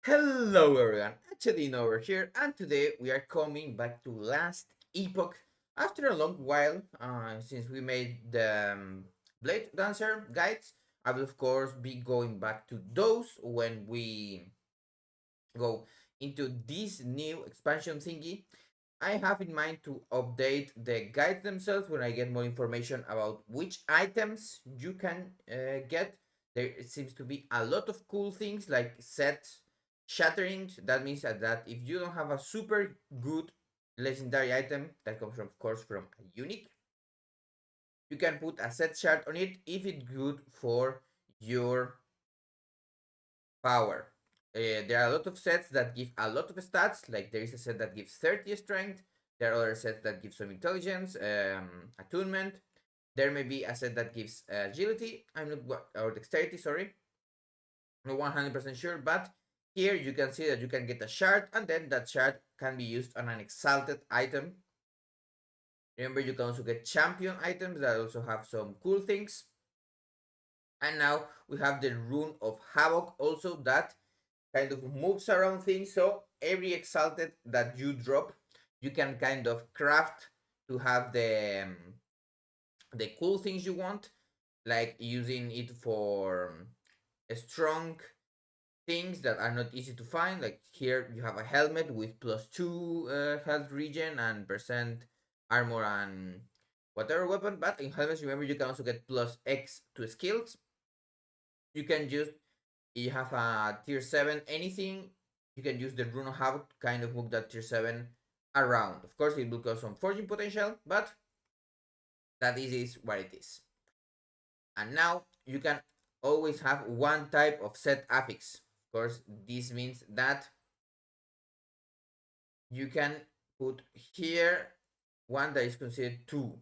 Hello everyone, Achadin over here, and today we are coming back to Last Epoch after a long while since we made the Blade Dancer guides. I will of course be going back to those when we go into this new expansion thingy. I have in mind to update the guides themselves when I get more information about which items you can get. There seems to be a lot of cool things like set shattering. That means that if you don't have a super good legendary item that comes from, of course, from a unique, you can put a set shard on it if it's good for your power. There are a lot of sets that give a lot of stats, like there is a set that gives 30 strength, there are other sets that give some intelligence, attunement, there may be a set that gives agility, or dexterity, sorry, I'm not 100% sure, but here you can see that you can get a shard, and then that shard can be used on an exalted item. Remember, you can also get champion items that also have some cool things. And now we have the rune of havoc also that kind of moves around things. So every exalted that you drop, you can kind of craft to have the cool things you want, like using it for strong things that are not easy to find. Like here you have a helmet with +2 health regen and percent armor and whatever weapon. But in helmets, remember, you can also get +X to skills. You can just, you have a tier 7 anything, you can use the rune of havoc to kind of move that tier 7 around. Of course it will cause some forging potential, but that is what it is. And now you can always have one type of set affix. Of course this means that you can put here one that is considered 2.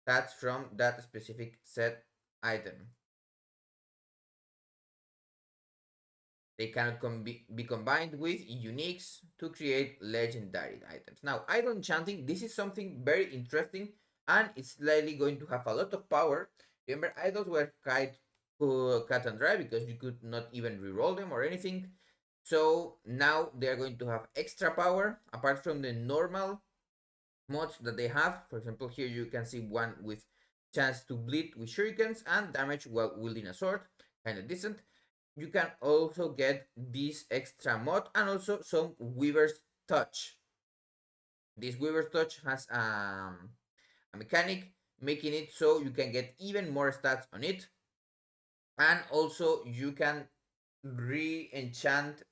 That's from that specific set item. They cannot be combined with uniques to create legendary items. Now, idol enchanting, this is something very interesting, and it's likely going to have a lot of power. Remember, idols were quite cut and dry because you could not even reroll them or anything. So now they're going to have extra power apart from the normal mods that they have. For example, here you can see one with chance to bleed with shurikens and damage while wielding a sword, kind of decent. You can also get this extra mod and also some Weaver's Touch. This Weaver's Touch has a mechanic making it so you can get even more stats on it, and also you can re-enchant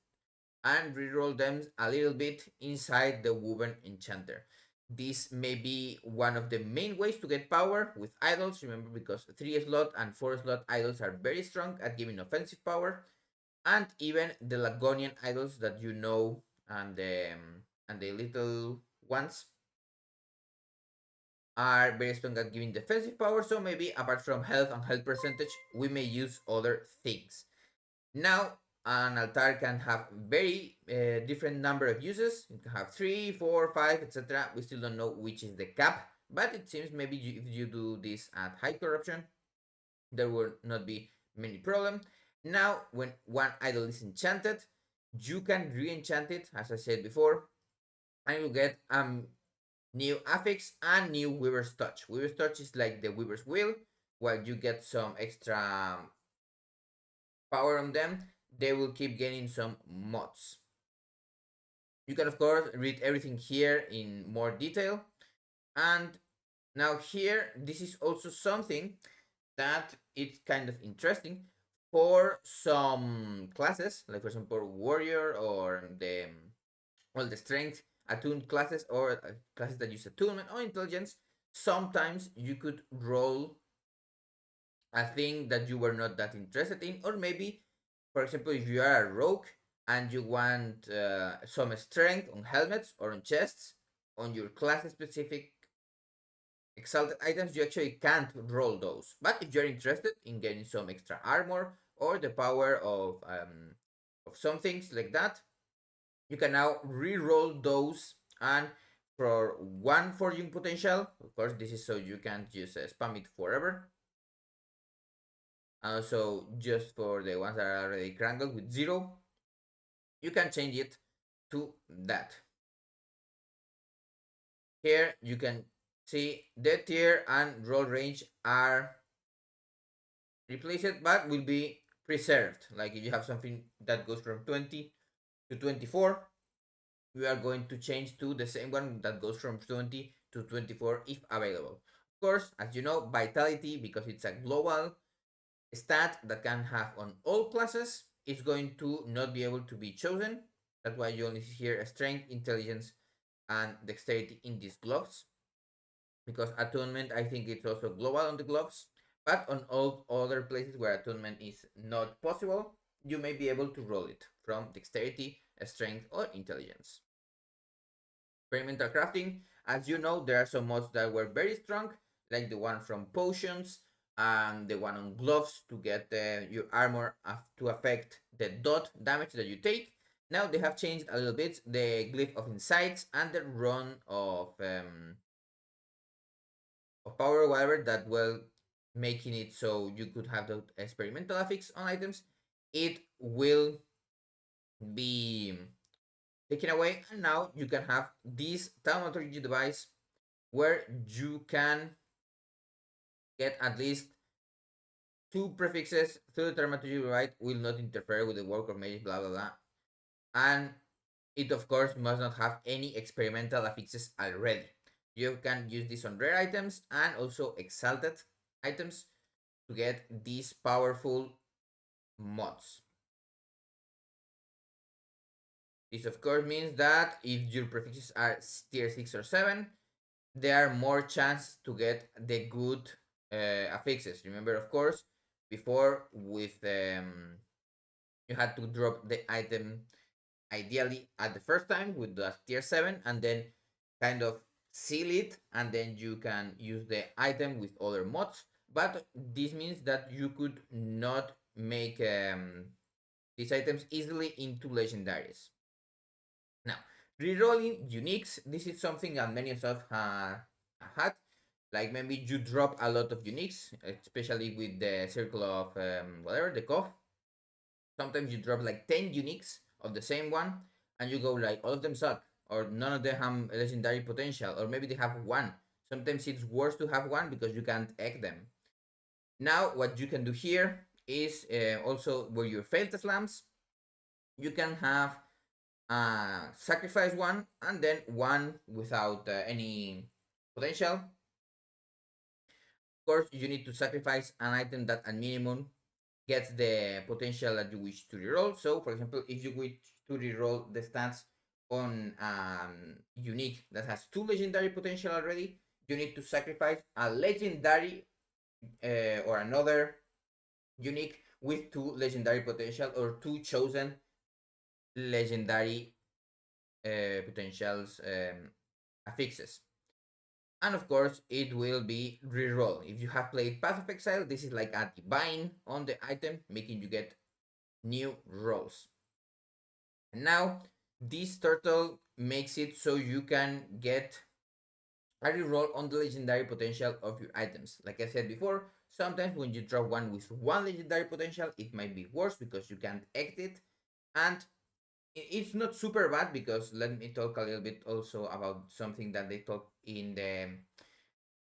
and reroll them a little bit inside the Woven Enchanter. This may be one of the main ways to get power with idols, remember, because 3 slot and 4 slot idols are very strong at giving offensive power, and even the Lagonian idols that you know, and the little ones are very strong at giving defensive power. So maybe apart from health and health percentage, we may use other things. Now an altar can have very different number of uses. It can have 3, 4, 5, etc. We still don't know which is the cap, but it seems maybe if you do this at high corruption, there will not be many problem. Now, when one idol is enchanted, you can re-enchant it, as I said before, and you get new affix and new Weaver's Touch. Weaver's Touch is like the Weaver's Will, while you get some extra power on them, they will keep getting some mods. You can of course read everything here in more detail. And now here, this is also something that it's kind of interesting for some classes, like for example warrior or the strength attuned classes, or classes that use attunement or intelligence. Sometimes you could roll a thing that you were not that interested in, or maybe, for example, if you are a rogue and you want some strength on helmets or on chests on your class specific exalted items, you actually can't roll those. But if you're interested in getting some extra armor or the power of some things like that, you can now re-roll those, and for 1 forging potential, of course this is so you can't just spam it forever. Also, just for the ones that are already crangled with 0, you can change it to that. Here you can see the tier and roll range are replaced but will be preserved. Like if you have something that goes from 20 to 24, we are going to change to the same one that goes from 20 to 24 if available. Of course, as you know, vitality, because it's a global stat that can have on all classes, is going to not be able to be chosen. That's why you only see here strength, intelligence, and dexterity in these gloves. Because attunement, I think it's also global on the gloves. But on all other places where attunement is not possible, you may be able to roll it from dexterity, strength, or intelligence. Experimental crafting, as you know, there are some mods that were very strong, like the one from potions and the one on gloves to get your armor to affect the dot damage that you take. Now they have changed a little bit the glyph of insights and the run of power or whatever, that will making it so you could have the experimental affix on items. It will be taken away, and now you can have this thaumaturgy device where you can get at least two prefixes through the thaumaturgy device, will not interfere with the work of magic, blah blah blah. And it of course must not have any experimental affixes already. You can use this on rare items and also exalted items to get these powerful mods. This of course means that if your prefixes are tier 6 or 7, there are more chance to get the good affixes. Remember, of course, before with you had to drop the item ideally at the first time with the tier 7 and then kind of seal it, and then you can use the item with other mods. But this means that you could not make these items easily into legendaries. Now, rerolling uniques, this is something that many of us have had. Like maybe you drop a lot of uniques, especially with the circle of whatever, the cough. Sometimes you drop like 10 uniques of the same one, and you go like, all of them suck, or none of them have legendary potential, or maybe they have one. Sometimes it's worse to have one because you can't egg them. Now, what you can do here is also where you fail the slams, you can have sacrifice one and then one without any potential. Of course, you need to sacrifice an item that at minimum gets the potential that you wish to reroll. So, for example, if you wish to reroll the stats on unique that has 2 legendary potential already, you need to sacrifice a legendary or another unique with 2 legendary potential or 2 chosen legendary potentials affixes. And of course, it will be reroll. If you have played Path of Exile, this is like a divine on the item, making you get new rolls. And now, this turtle makes it so you can get a reroll on the legendary potential of your items. Like I said before, sometimes when you drop one with 1 legendary potential, it might be worse because you can't exit. And it's not super bad because let me talk a little bit also about something that they talk in the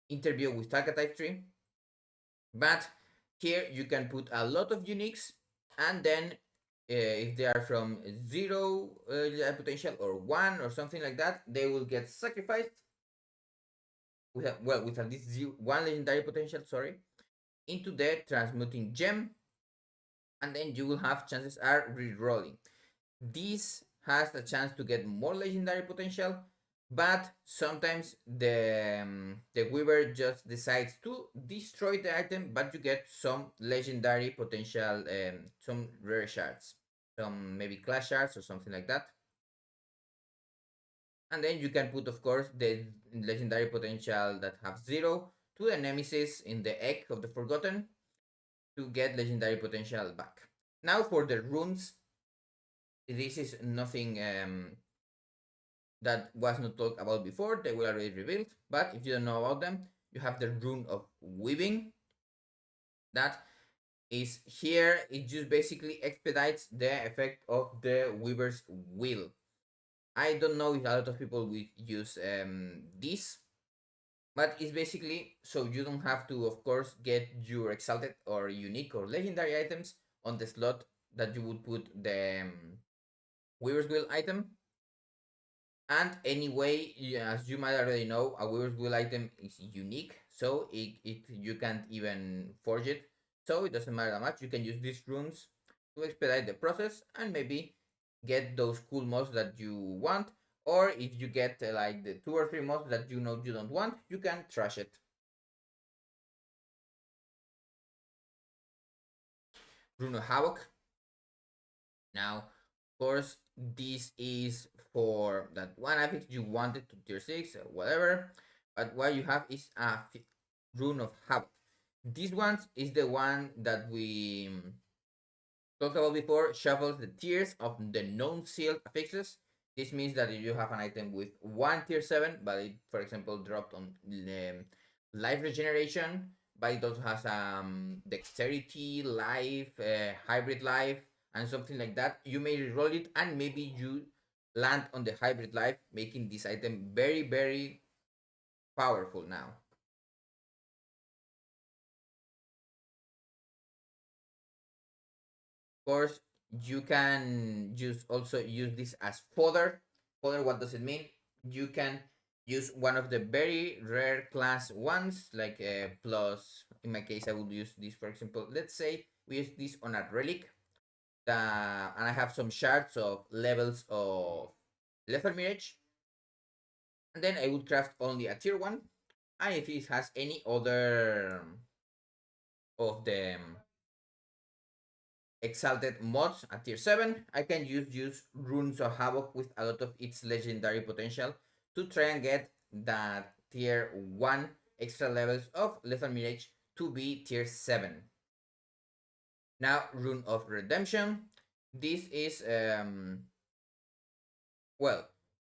interview with talkativetri. But here you can put a lot of uniques, and then if they are from 0 potential or 1 or something like that, they will get sacrificed with with at least 1 legendary potential, sorry, into the transmuting gem, and then you will have chances are re-rolling. This has a chance to get more legendary potential, but sometimes the weaver just decides to destroy the item, but you get some legendary potential, some rare shards, some maybe class shards or something like that. And then you can put, of course, the legendary potential that have 0 to the nemesis in the egg of the forgotten to get legendary potential back. Now for the runes, this is nothing that was not talked about before. They were already revealed, but if you don't know about them, you have the rune of weaving that is here. It just basically expedites the effect of the Weaver's Wheel. I don't know if a lot of people will use this, but it's basically so you don't have to, of course, get your exalted or unique or legendary items on the slot that you would put the Weaver's Wheel item. And anyway, as you might already know, a Weaver's Wheel item is unique, so it you can't even forge it. So it doesn't matter that much. You can use these runes to expedite the process and maybe get those cool mods that you want. Or if you get like the 2 or 3 mods that you know you don't want, you can trash it. Rune of Havoc. Now, of course, this is for that one affix you wanted to tier 6 or whatever. But what you have is a Rune of Havoc. This one is the one that we talked about before, shuffles the tiers of the known sealed affixes. This means that if you have an item with one tier 7, but it, for example, dropped on life regeneration, but it also has dexterity, life, hybrid life, and something like that, you may reroll it and maybe you land on the hybrid life, making this item very, very powerful now. Course, you can also use this as fodder. Fodder, what does it mean? You can use one of the very rare class ones, like plus, in my case, I would use this, for example, let's say we use this on a relic, and I have some shards of levels of lethal mirage, and then I would craft only a tier 1, and if it has any other of the exalted mods at tier 7, I can use Runes of Havoc with a lot of its legendary potential to try and get that tier 1 extra levels of Lethal Mirage to be tier 7. Now, Rune of Redemption. This is, well,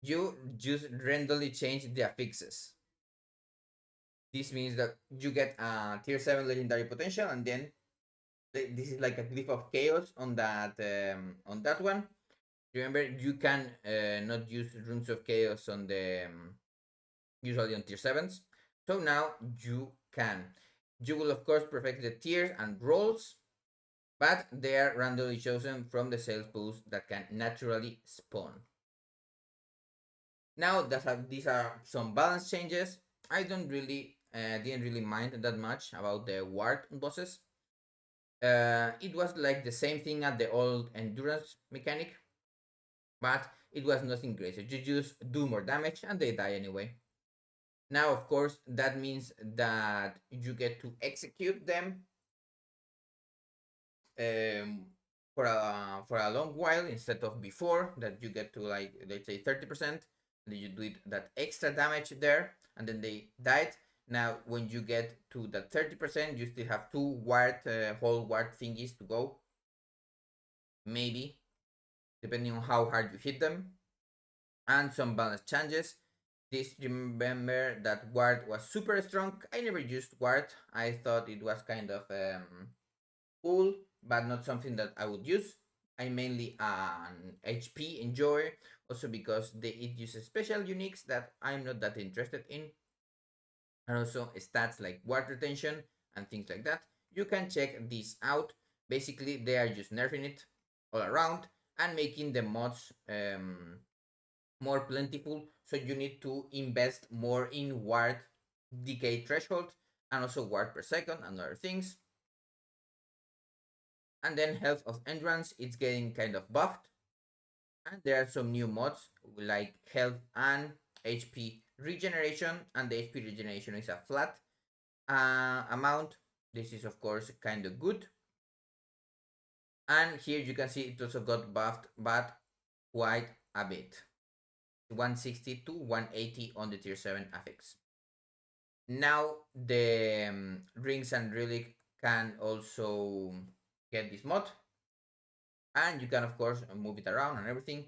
you just randomly change the affixes. This means that you get a tier 7 legendary potential, and then this is like a glyph of chaos on that one. Remember, you can not use runes of chaos on the usually on tier 7s. So now you can. You will of course perfect the tiers and roles, but they are randomly chosen from the sales pools that can naturally spawn. Now that these are some balance changes, I don't really didn't really mind that much about the ward bosses. It was like the same thing at the old endurance mechanic, but it was nothing crazy. You just do more damage and they die anyway. Now, of course, that means that you get to execute them um, for a long while instead of before that you get to like let's say 30%. And then you do it that extra damage there, and then they died. Now, when you get to that 30%, you still have 2 ward whole ward thingies to go, maybe depending on how hard you hit them, and some balance changes. This, remember that ward was super strong. I never used ward. I thought it was kind of cool, but not something that I would use. I'm mainly an HP enjoyer, also because it uses special uniques that I'm not that interested in, and also stats like ward retention and things like that. You can check this out. Basically, they are just nerfing it all around and making the mods more plentiful, so you need to invest more in ward decay threshold and also ward per second and other things. And then health of endurance, it's getting kind of buffed, and there are some new mods like health and HP regeneration, and the HP regeneration is a flat amount. This is of course kind of good, and here you can see it also got buffed, but quite a bit, 160 to 180 on the tier 7 affix. Now the rings and relic can also get this mod, and you can of course move it around and everything.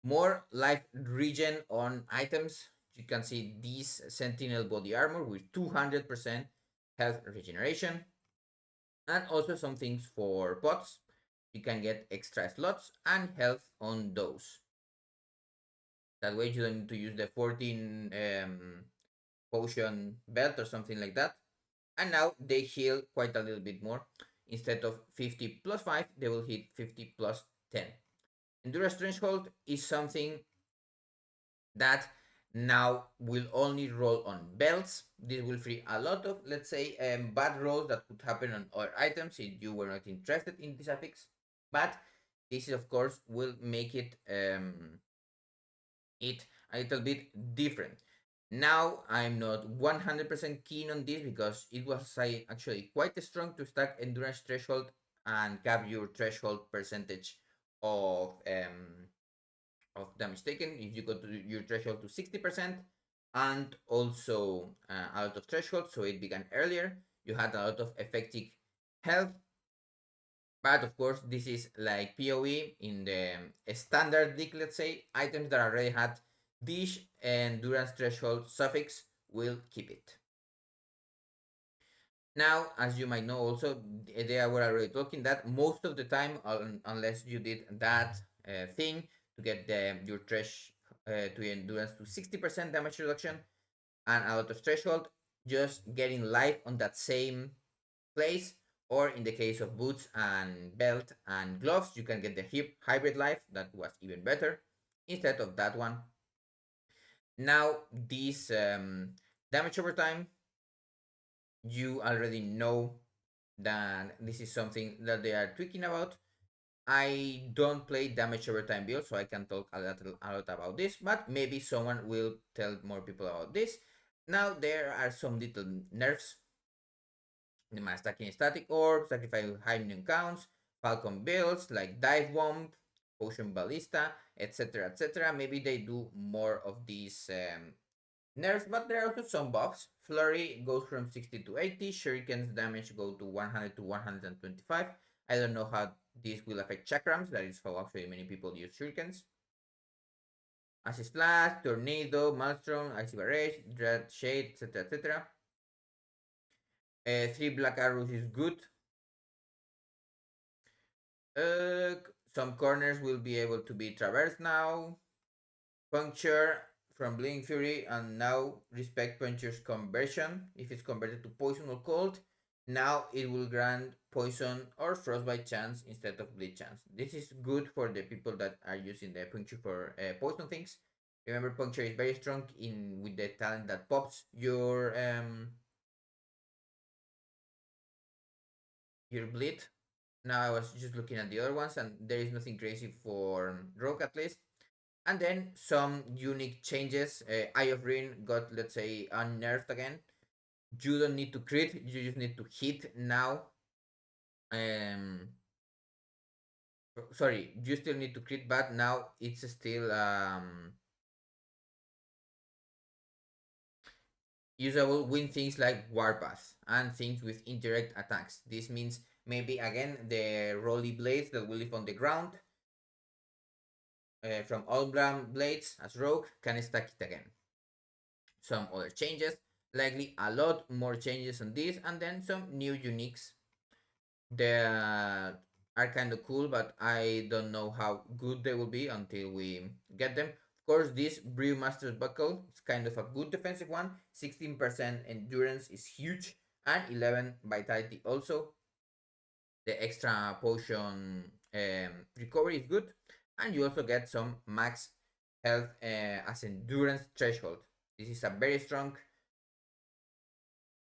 More life regen on items. You can see this sentinel body armor with 200% health regeneration. and also some things for pots. You can get extra slots and health on those. That way you don't need to use the 14 potion belt or something like that. And now they heal quite a little bit more. Instead of 50 plus 5, they will hit 50 plus 10. Endurance Threshold is something that now will only roll on belts. This will free a lot of, let's say, bad rolls that could happen on other items if you were not interested in this affix. But this, of course, will make it a little bit different. Now I'm not 100% keen on this because it was actually quite strong to stack endurance threshold and cap your threshold percentage of damage taken. If you go to your threshold to 60% and also a lot of threshold, so it began earlier, you had a lot of effective health. But of course, this is like PoE in the standard league, let's say. Items that already had this endurance threshold suffix will keep it. Now, as you might know also, they were already talking that most of the time, unless you did that thing to get your trash to endurance to 60% damage reduction and a lot of threshold, just getting life on that same place, or in the case of boots and belt and gloves, you can get the hip hybrid life that was even better instead of that one. Now, this damage over time, you already know that this is something that they are tweaking about. I don't play damage over time build, so I can talk a lot about this, but maybe someone will tell more people about this. Now, there are some little nerfs. The man stacking static orb, sacrificing high minion counts, falcon builds like dive bomb, potion ballista, etc. etc. Maybe they do more of these nerfs, but there are also some buffs. Flurry goes from 60 to 80, shuriken's damage go to 100 to 125. I don't know how this will affect chakrams, that is how actually many people use shurikens. Acid Splash, Tornado, Maelstrom, Icy Barrage, Dread Shade, etc. etc. 3 Black Arrows is good. Some corners will be able to be traversed now. Puncture from Bleeding Fury, and now respect Puncture's conversion. If it's converted to poison or cold, now it will grant poison or frostbite chance instead of bleed chance. This is good for the people that are using the puncture for poison things. Remember, puncture is very strong in with the talent that pops your bleed. Now I was just looking at the other ones, and there is nothing crazy for Rogue at least. And then some unique changes. Eye of Ruin got, let's say, unnerved again. You don't need to crit, you just need to hit now. Sorry, you still need to crit, but now it's still usable with things like Warpath and things with indirect attacks. This means maybe again the rolly blades that will live on the ground from Allbram blades as rogue can stack it again. Some other changes, likely a lot more changes on this, and then some new uniques that are kind of cool, but I don't know how good they will be until we get them. Of course, this Brewmaster's Buckle is kind of a good defensive one. 16% endurance is huge, and 11 vitality also. The extra potion recovery is good, and you also get some max health as endurance threshold. This is a very strong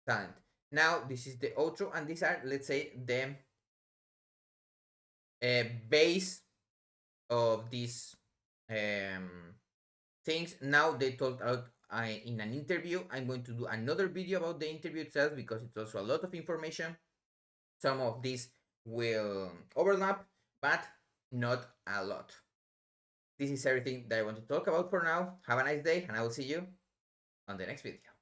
talent. Now, this is the outro, and these are, let's say, the base of these things. Now they talked out in an interview. I'm going to do another video about the interview itself because it's also a lot of information. Some of these will overlap, but not a lot. This is everything that I want to talk about for now. Have a nice day, and I will see you on the next video.